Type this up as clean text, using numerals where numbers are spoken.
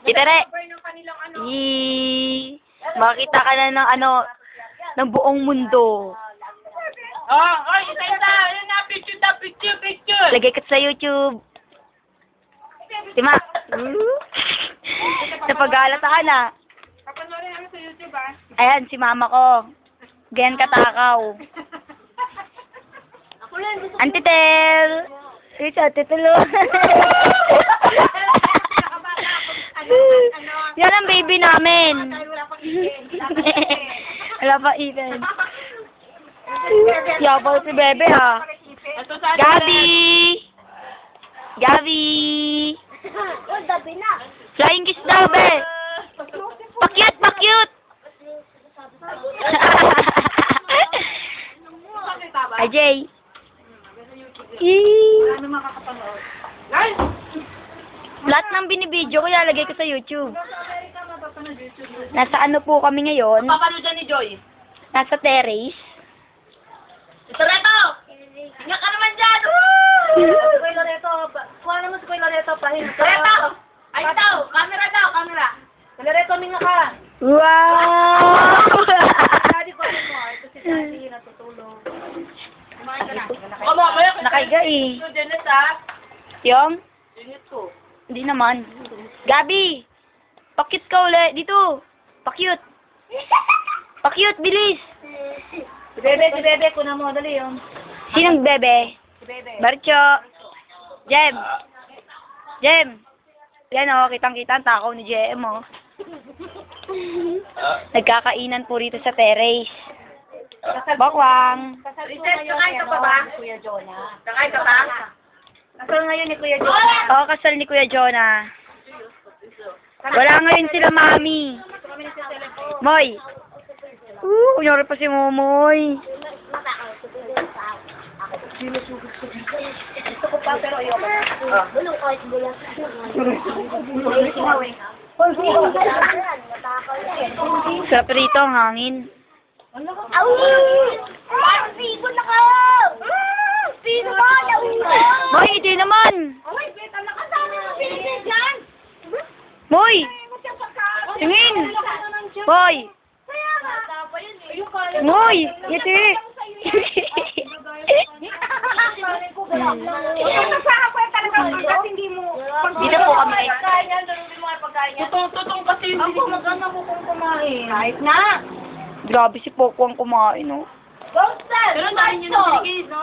Itere! Makita ka na ng ng buong mundo. Oh, isa. Ayun na, picture. Lagay ka sa YouTube. Tima! Napag-alata ka na. Papanoorin namin sa YouTube, ah. Ayan, si mama ko. Ganyan katakaw. Antitel! Ito, titulo. Yan ang baby namin. Wala pa even. Yabaw si bebe, ha. Gabi! Flying kiss daw, be! Pakyut! Ajay! Ano makakapanood? Guys! Lahat ng binibideo ko, ilalagay ko sa YouTube. Nasa ano po kami ngayon? Papanood dyan ni Joy. Nasa terrace. Ito, Reto! Hinga ka naman dyan! Si Kuya Loreto, kuha naman si Kuya Loreto, pahinga ka. Loreto! Ay, ito! Camera daw, camera! Loreto, minga ka! Wow! Daddy ko mo, ito si Daddy, natutulog. Kumain ka na. Nakaiga eh. Ito, Dennis, ha? Yung? Unit ko. Hindi naman. Gabi! Pakyut ka uli. Dito. Pakyut. Pakyut, bilis. Si Bebe, kuna mo, dali yung. Sinong bebe? Si Bebe. Barcho. Jem. Yan o, kitang-kita ang takaw ni Jem o. Nagkakainan po rito sa terrace. Bakwang. Recess, kakain ka pa ba? Kuya Jonah. Kakain ka pa? Kasal ngayon ni Kuya Jonah. Oo, kasal ni Kuya Jonah. Wala ngayon sila, mami. Moy. Kunyari pa si Momoy. Gusto ko pa, pero ayoko. Bulong kahit bulas. Sarap rito ang hangin. Parang sibo na ka! Sino ba? Moy, hindi naman. Ay, beta, nakasama ng Pilipinas yan! Moy. Tingin. Moy. Moy, iti. Dito po kami. Tutong kasi hindi ko magana mo kung kumain. Kahit na. Grabe si Poco ang kumain, no? Go, Stan! Pero dahil yun ang no?